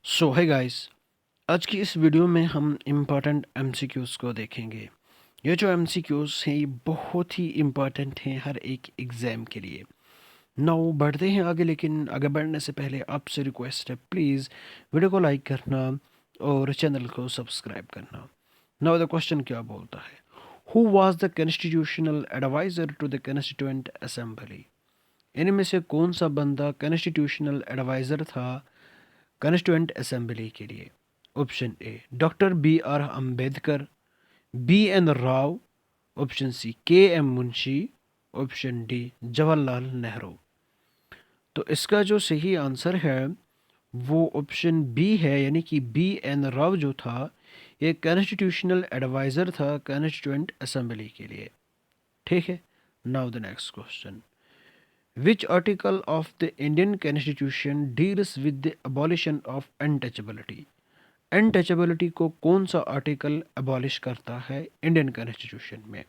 सो है गाइस, आज की इस वीडियो में हम इम्पॉर्टेंट एमसीक्यूज़ को देखेंगे। ये जो एमसीक्यूज़ हैं ये बहुत ही इम्पॉर्टेंट हैं हर एक एग्ज़ाम के लिए। नाउ बढ़ते हैं आगे, लेकिन आगे बढ़ने से पहले आपसे रिक्वेस्ट है, प्लीज़ वीडियो को लाइक करना और चैनल को सब्सक्राइब करना। नाउ द क्वेश्चन क्या बोलता है, who was the constitutional adviser to the constituent assembly. इनमें से कौन सा बंदा कॉन्स्टिट्यूशनल एडवाइज़र था कॉन्स्टिट्यूएंट असेंबली के लिए? Option A doctor B R Ambedkar, B N Rao, option C K M Munshi, option D Jawaharlal Nehru. तो इसका जो सही आंसर है वो ऑप्शन बी है, यानी कि बी एन राव जो था ये कॉन्स्टिट्यूशनल एडवाइज़र था कॉन्स्टिट्यूएंट असेंबली के लिए। ठीक है। Now the next question, which article of the Indian constitution deals with the abolition of untouchability. Untouchability को कौन सा आर्टिकल अबॉलिश करता है इंडियन कॉन्स्टिट्यूशन में?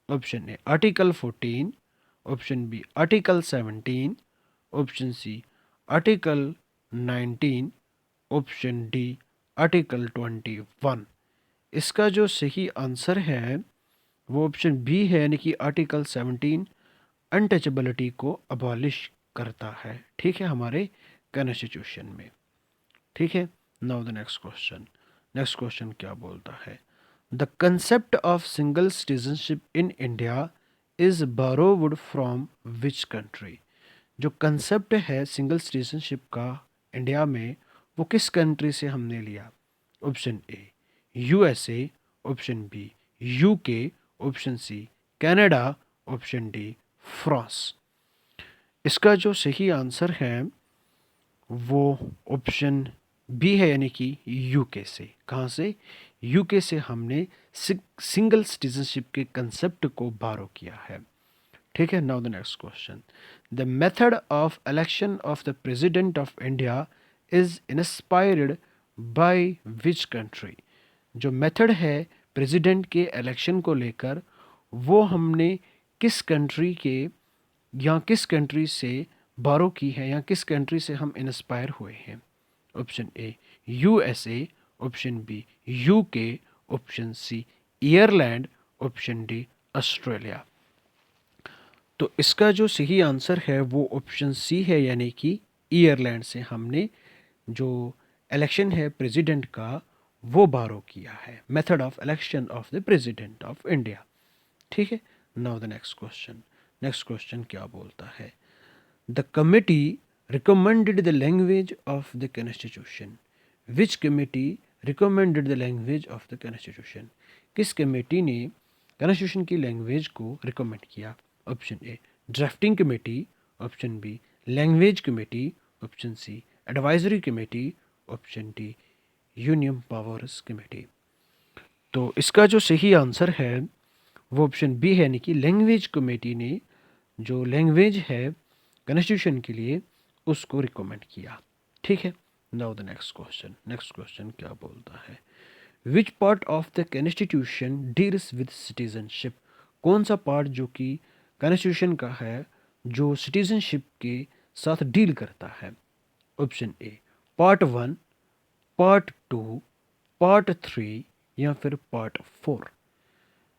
Option A article 14, option B article 17, option C article 19, option D article 21। इसका जो सही answer है वो ऑप्शन बी है, यानी कि आर्टिकल 17 अनटचेबिलिटी को अबॉलिश करता है। ठीक है, हमारे कॉन्स्टिट्यूशन में। ठीक है। Now the next question, next question क्या बोलता है, the concept of single citizenship in India is borrowed from which country. जो कंसेप्ट है सिंगल सिटीजनशिप का इंडिया में वो किस कंट्री से हमने लिया? Option A USA, option B UK, option C Canada, option D France. इसका जो सही आंसर है वो ऑप्शन बी है, यानी कि यूके से। कहाँ से? यूके से हमने सिंगल सिटीजनशिप के कंसेप्ट को बारो किया है। ठीक है। Now the next question, the method of election of the president of India is inspired by which country. जो मेथड है प्रेसिडेंट के इलेक्शन को लेकर वो हमने किस कंट्री के या किस कंट्री से बारो की है, या किस कंट्री से हम इंस्पायर हुए हैं? Option A USA, option B UK, option C Ireland, option D Australia. तो इसका जो सही आंसर है वो ऑप्शन सी है, यानी कि आयरलैंड से हमने जो इलेक्शन है प्रेसिडेंट का वो बारो किया है, method of election of the president of India. ठीक है। Now the next question, next question क्या बोलता है, the committee recommended the language of the constitution. Which committee recommended the language of the constitution? किस कमेटी ने constitution की language को recommend किया? Option A drafting committee, option B language committee, option C advisory committee, option D union powers committee. तो इसका जो सही answer है वो ऑप्शन बी है, यानी कि लैंग्वेज कमेटी ने जो लैंग्वेज है कॉन्स्टिट्यूशन के लिए उसको रिकमेंड किया। ठीक है। Now the next question, next question क्या बोलता है, which part of the constitution deals with citizenship. कौन सा पार्ट जो कि कॉन्स्टिट्यूशन का है जो सिटीजनशिप के साथ डील करता है? Option A part 1, part 2, part 3 या फिर पार्ट 4।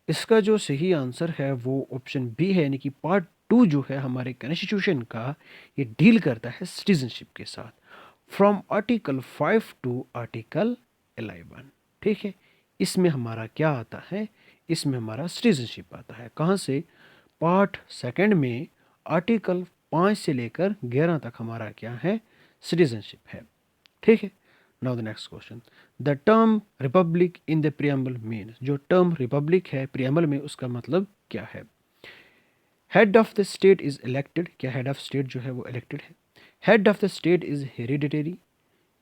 इसका जो सही आंसर है वो ऑप्शन बी है, यानी कि पार्ट 2 जो है हमारे कॉन्स्टिट्यूशन का ये डील करता है सिटीजनशिप के साथ, फ्रॉम आर्टिकल 5 टू आर्टिकल 11। ठीक है। इसमें हमारा क्या आता है? इसमें हमारा सिटीजनशिप आता है। कहाँ से? पार्ट सेकंड में आर्टिकल 5 से लेकर 11 तक हमारा क्या है? सिटीजनशिप है। ठीक है। Now the next question, the term Republic in the preamble means. जो टर्म रिपब्लिक है प्रियम्बल में उसका मतलब क्या है? Head of the state is elected. क्या हेड ऑफ स्टेट जो है वो इलेक्टेड है? Head of the state is hereditary,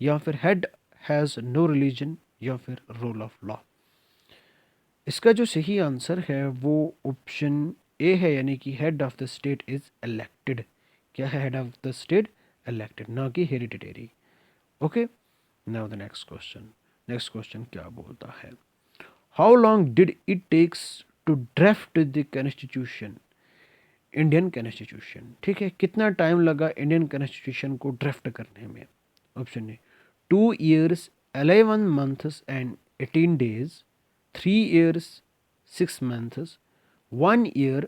या फिर हेड हैज़ नो रिलीजन, या फिर रूल ऑफ लॉ। इसका जो सही आंसर है वो ऑप्शन ए है, यानी कि head of the state is elected. क्या है? Head of the state elected, ना कि hereditary. Okay. Now the next question, next question क्या बोलता है, how long did it takes to draft the constitution. Indian constitution. ठीक है, कितना टाइम लगा इंडियन कॉन्स्टिट्यूशन को ड्राफ्ट करने में? Option A 2 years 11 months and 18 days, 3 years 6 months, 1 year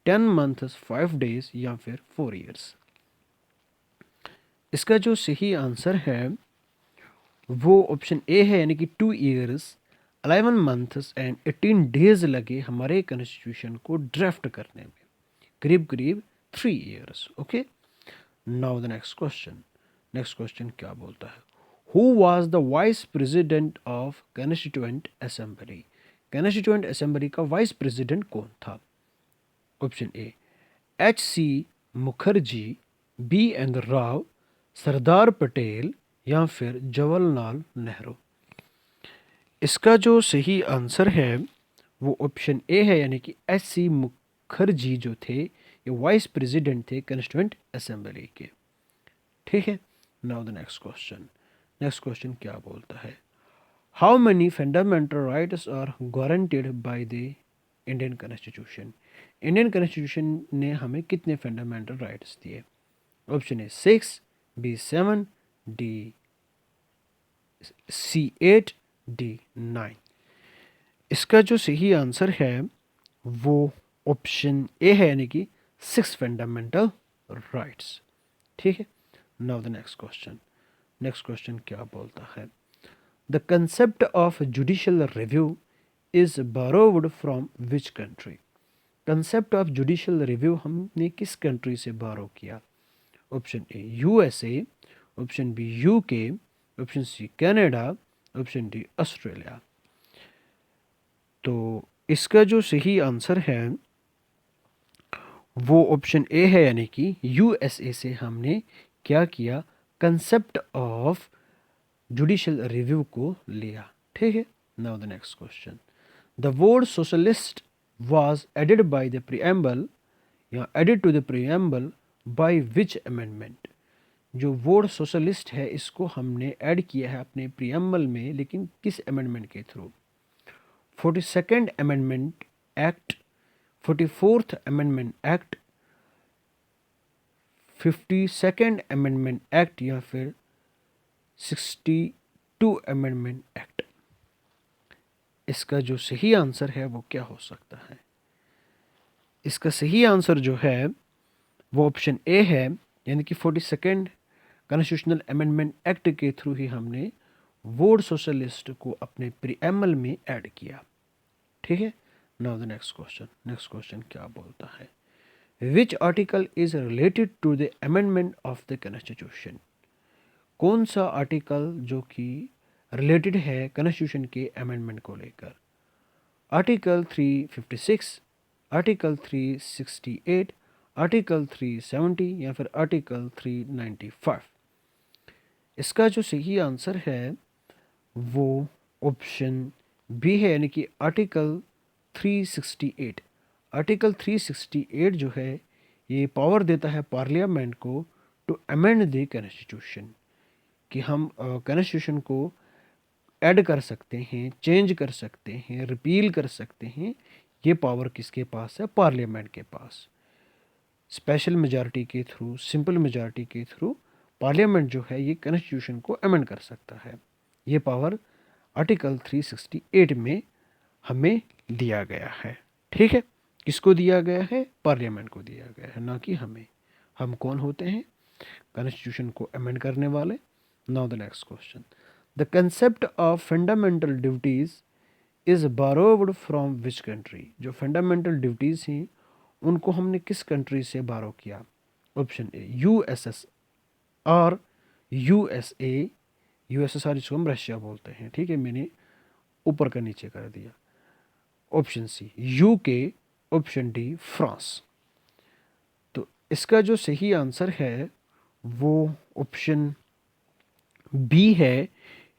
10 months 5 days या फिर 4 years। इसका जो सही आंसर है वो ऑप्शन ए है, यानी कि 2 years 11 months एंड 18 days लगे हमारे कॉन्स्टिट्यूशन को ड्राफ्ट करने में, करीब करीब 3 years। Okay, now the next question क्या बोलता है, who was the vice president of constituent assembly. Constituent assembly का वाइस प्रेसिडेंट कौन था? Option A H.C. Mukherjee, B.N. Rao, Sardar Patel या फिर जवाहरलाल नेहरू। इसका जो सही आंसर है वो ऑप्शन ए है, यानी कि H.C. मुखर्जी जो थे ये वाइस प्रेसिडेंट थे कॉन्स्टिट्यूएंट असेंबली के। ठीक है, नाउ द नेक्स्ट क्वेश्चन क्या बोलता है, how many fundamental rights are guaranteed by the Indian constitution. Indian constitution ने हमें कितने फंडामेंटल राइट्स दिए? Option A 6, B 7, C 8, D 9। इसका जो सही आंसर है वो ऑप्शन ए है, यानी कि 6 फंडामेंटल राइट्स। ठीक है, नाउ द नेक्स्ट क्वेश्चन क्या बोलता है, the concept of judicial review is borrowed from which country. Concept of judicial review हमने किस कंट्री से बोरो किया? Option A USA, option B UK, option C Canada, option D Australia. तो इसका जो सही आंसर है वो ऑप्शन ए है, यानी कि USA से हमने क्या किया, कंसेप्ट ऑफ जुडिशियल रिव्यू को लिया। ठीक है, now the next question, the word socialist was added by the preamble या added to the preamble by which amendment. जो वर्ड सोशलिस्ट है इसको हमने ऐड किया है अपने प्रीएम्बल में, लेकिन किस अमेंडमेंट के through? 42nd amendment act, 44th amendment act, 52nd amendment act या फिर 62 अमेंडमेंट एक्ट। इसका जो सही आंसर है वो क्या हो सकता है? इसका सही आंसर जो है वो ऑप्शन ए है, यानी कि 42nd कॉन्स्टिट्यूशनल अमेंडमेंट एक्ट के थ्रू ही हमने वर्ड सोशलिस्ट को अपने प्रीएम्बल में ऐड किया। ठीक है, नाउ द नेक्स्ट क्वेश्चन क्या बोलता है, which article is related to the amendment of the constitution. कौन सा आर्टिकल जो कि रिलेटेड है कॉन्स्टिट्यूशन के अमेंडमेंट को लेकर? आर्टिकल 356, आर्टिकल 368, आर्टिकल 370 या फिर आर्टिकल 395। इसका जो सही आंसर है वो ऑप्शन बी है, यानी कि आर्टिकल 368। आर्टिकल 368 जो है ये पावर देता है पार्लियामेंट को टू अमेंड द कॉन्स्टिट्यूशन, कि हम कॉन्स्टिट्यूशन को ऐड कर सकते हैं, चेंज कर सकते हैं, रिपील कर सकते हैं। ये पावर किसके पास है? पार्लियामेंट के पास। स्पेशल मेजॉरिटी के थ्रू, सिंपल मेजॉरिटी के थ्रू पार्लियामेंट जो है ये कॉन्स्टिट्यूशन को अमेंड कर सकता है। ये पावर आर्टिकल 368 में हमें दिया गया है। ठीक है, किसको दिया गया है? पार्लियामेंट को दिया गया है, ना कि हमें। हम कौन होते हैं? कॉन्स्टिट्यूशन को अमेंड करने वाले। Now the next question, the concept of fundamental duties is borrowed from which country. जो फंडामेंटल ड्यूटीज हैं उनको हमने किस कंट्री से बारो किया? Option A USSR, USA, USSR जिसको हम रशिया बोलते हैं। ठीक है, मैंने ऊपर का नीचे कर दिया। Option C UK, option D France. तो इसका जो सही आंसर है वो ऑप्शन बी है,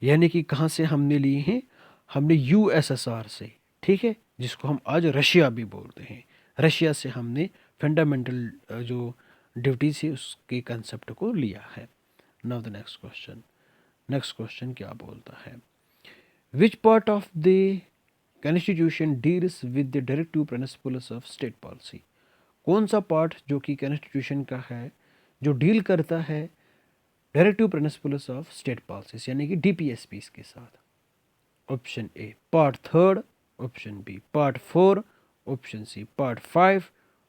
यानी कि कहाँ से हमने लिए हैं? हमने USSR से। ठीक है, जिसको हम आज रशिया भी बोलते हैं। रशिया से हमने फंडामेंटल जो ड्यूटीज है उसके कंसेप्ट को लिया है। नाउ द नेक्स्ट क्वेश्चन क्या बोलता है, which part of the constitution deals with the directive principles of state policy. कौन सा पार्ट जो कि कॉन्स्टिट्यूशन का है जो डील करता है directive principles of state policies यानी कि DPSPs के साथ। Option A part third, option B part four, option C part five,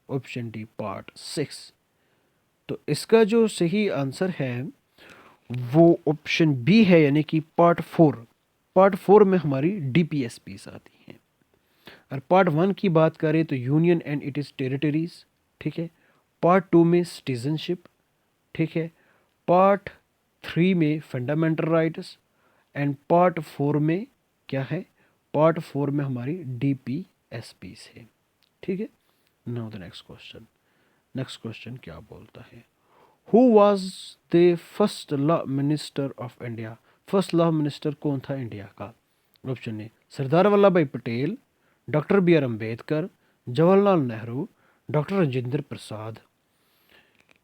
option D part six. तो इसका जो सही आंसर है वो ऑप्शन बी है, यानी कि पार्ट फोर। पार्ट फोर में हमारी DPSPs आती हैं। और पार्ट वन की बात करें तो union and it is territories, ठीक है। पार्ट टू में सिटीजनशिप, ठीक है। पार्ट थ्री में fundamental rights, and part four में क्या है, पार्ट फोर में हमारी DPSPs है, ठीक है। Now the next question. Next question क्या बोलता है, who was the first law minister of India. First law minister कौन था इंडिया का। Option A Sardar Vallabhbhai Patel, doctor BR Ambedkar, Jawaharlal Nehru, doctor Rajendra Prasad.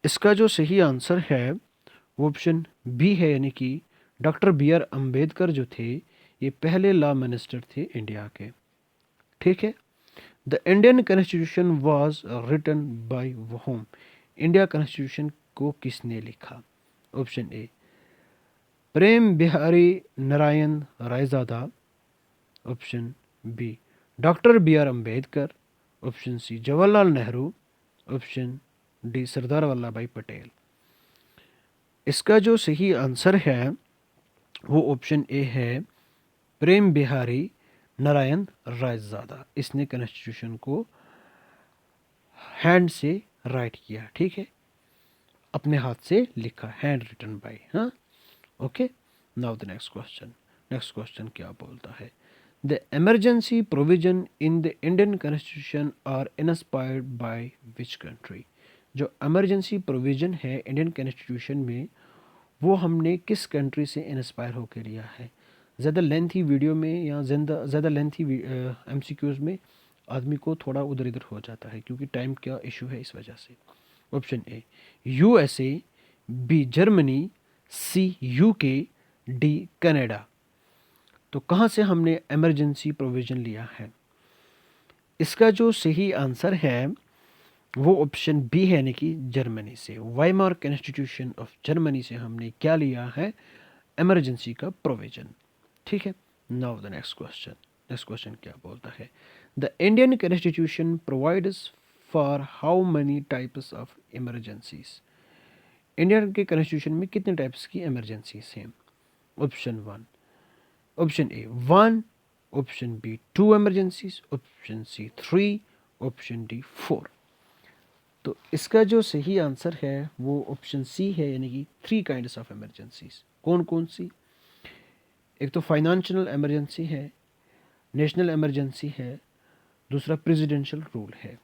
इसका जो सही आंसर है वो ऑप्शन बी है, यानी कि डॉक्टर BR अम्बेडकर जो थे ये पहले लॉ मिनिस्टर थे इंडिया के, ठीक है। The Indian constitution was written by whom. India constitution को किसने लिखा। Option A Prem Bihari Narayan Raizada, option B doctor BR Ambedkar, option C Jawaharlal Nehru, option D Sardar Vallabhbhai Patel. इसका जो सही आंसर है वो ऑप्शन ए है प्रेम बिहारी नारायण रायजादा। इसने कॉन्स्टिट्यूशन को हैंड से राइट किया, ठीक है, अपने हाथ से लिखा, हैंड रिटन बाय। हाँ, okay. Now the next question. Next question क्या बोलता है, the emergency provision in the Indian constitution are inspired by which country. जो इमरजेंसी प्रोविजन है इंडियन कॉन्स्टिट्यूशन में वो हमने किस कंट्री से इंस्पायर होकर लिया है। ज़्यादा लेंथी वीडियो में या ज़्यादा लेंथी MCQs में आदमी को थोड़ा उधर इधर हो जाता है क्योंकि टाइम का इशू है, इस वजह से। Option A USA, B Germany, C UK, D Canada. तो कहाँ से हमने इमरजेंसी प्रोविज़न लिया है। इसका जो सही आंसर है वो ऑप्शन बी है, यानी कि जर्मनी से। वाइमार कॉन्स्टिट्यूशन ऑफ जर्मनी से हमने क्या लिया है, इमरजेंसी का प्रोविजन, ठीक है। Now the next question. Next question क्या बोलता है, the Indian constitution provides for how many types of emergencies. India के कॉन्स्टिट्यूशन में कितने टाइप्स की इमरजेंसीज हैं। Option one, option A one, option B two emergencies, option C three, option D four. तो इसका जो सही आंसर है वो ऑप्शन सी है, यानी कि थ्री काइंड्स ऑफ इमरजेंसीज। कौन कौन सी। एक तो फाइनेंशियल इमरजेंसी है, नेशनल इमरजेंसी है, दूसरा प्रेसिडेंशियल रूल है,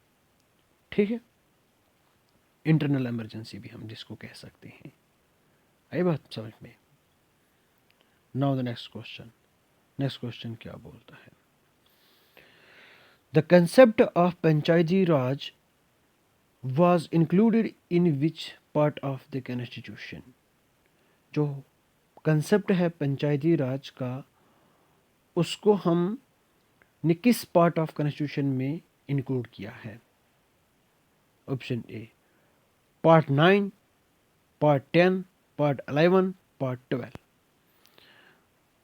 ठीक है। इंटरनल इमरजेंसी भी हम जिसको कह सकते हैं। आई बात समझ में। Now the next question. Next question क्या बोलता है, the concept of Panchayati Raj was included in which part of the constitution। जो कंसेप्ट है पंचायती राज का उसको हम ने किस पार्ट ऑफ कॉन्स्टिट्यूशन में इंक्लूड किया है। Option A part 9, part 10, part 11, part 12।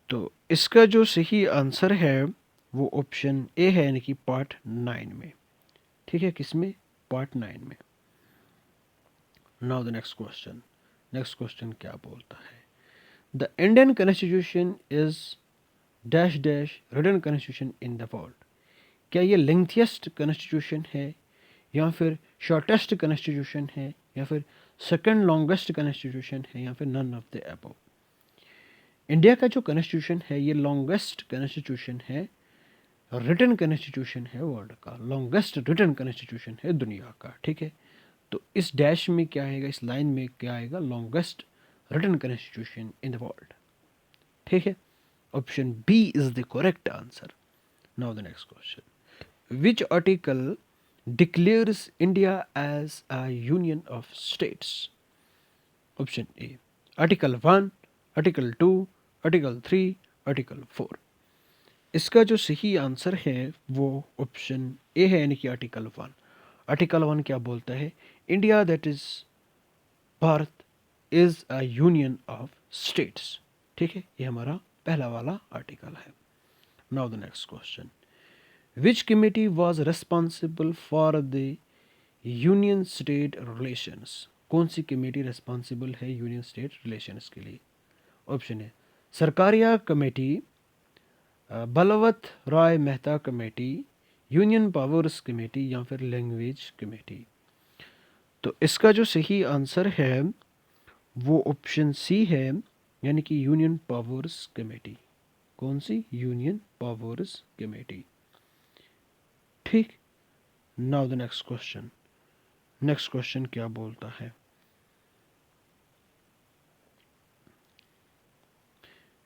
तो इसका जो सही आंसर है वो ऑप्शन ए है, यानी कि पार्ट 9 में, ठीक है। किसमें, पार्ट 9 में। Now the next question. Next question क्या बोलता है, the Indian constitution is dash dash written constitution in the world. क्या ये लेंथीएस्ट कॉन्स्टिट्यूशन है, या फिर शॉर्टेस्ट कॉन्स्टिट्यूशन है, या फिर सेकंड लॉन्गेस्ट कॉन्स्टिट्यूशन है, या फिर none of the above. India का जो कॉन्स्टिट्यूशन है ये लॉन्गेस्ट कॉन्स्टिट्यूशन है, रिटन कॉन्स्टिट्यूशन है वर्ल्ड का, लॉन्गेस्ट रिटन कॉन्स्टिट्यूशन है दुनिया का, ठीक है। तो इस डैश में क्या आएगा, इस लाइन में क्या आएगा, longest written constitution in the world, ठीक है। Option B is the correct answer. Now the next question, which article declares India as a union of states. Option A article 1, article 2, article 3, article 4। इसका जो सही answer है वो option A है, यानी कि आर्टिकल 1। आर्टिकल 1 क्या बोलता है, India that is Bharat is a union of states. ठीक है, ये हमारा पहला वाला आर्टिकल है। Now the next question, which committee was responsible for the union state relations? कौन सी कमेटी रेस्पॉन्सिबल है यूनियन स्टेट रिलेशंस के लिए? ऑप्शन है Sarkaria committee, Balwant Rai Mehta committee, union powers committee या फिर लैंग्वेज कमेटी। तो इसका जो सही आंसर है वो ऑप्शन सी है, यानी कि यूनियन पावर्स कमेटी। कौन सी? Union powers committee. ठीक। Now the next question, next question क्या बोलता है?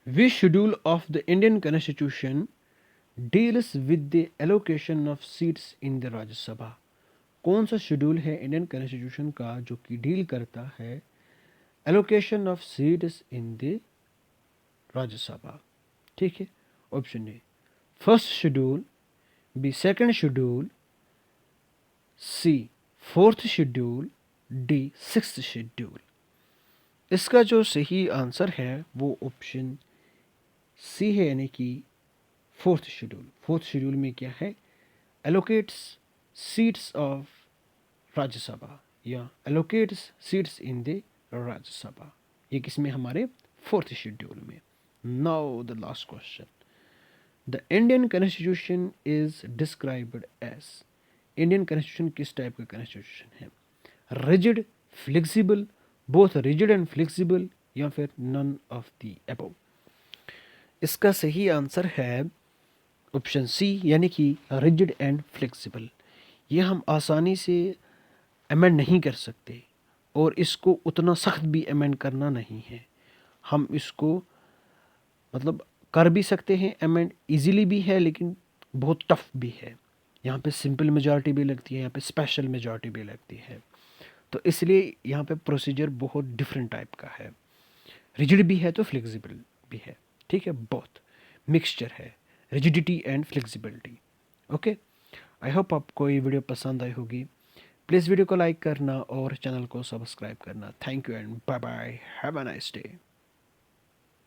Which schedule of the Indian constitution deals with the allocation of seats in the Rajya Sabha? कौन सा शेड्यूल है इंडियन कॉन्स्टिट्यूशन का जो कि डील करता है allocation of seats in the Rajya Sabha? ठीक है, option A first schedule, B second schedule, C fourth schedule, D sixth schedule. इसका जो सही आंसर है वो ऑप्शन सी है, यानी कि फोर्थ शेड्यूल। फोर्थ शेड्यूल में क्या है? एलोकेट्स सीट्स ऑफ राज्यसभा या allocates seats in the Rajya Sabha. ये किसमें? हमारे फोर्थ शेड्यूल में। Now the last question, the Indian constitution is described as. Indian constitution किस टाइप का कॉन्स्टिट्यूशन है? Rigid, flexible, both rigid and flexible, या फिर नन ऑफ द अबव। इसका सही आंसर है ऑप्शन सी, यानी कि रिजिड एंड फ्लेक्सिबल। ये हम आसानी से अमेंड नहीं कर सकते और इसको उतना सख्त भी अमेंड करना नहीं है। हम इसको मतलब कर भी सकते हैं अमेंड, इजीली भी है लेकिन बहुत टफ भी है। यहाँ पे सिंपल मेजॉरिटी भी लगती है, यहाँ पे स्पेशल मेजॉरिटी भी लगती है। तो इसलिए यहाँ पे प्रोसीजर बहुत डिफरेंट टाइप का है। रिजिड भी है तो फ्लेक्सिबल भी है। ठीक है, बहुत मिक्सचर है, rigidity and flexibility. Okay, I hope आपको ये वीडियो पसंद आई होगी। प्लीज़ वीडियो को लाइक करना और चैनल को सब्सक्राइब करना। Thank you and bye bye, have a nice day.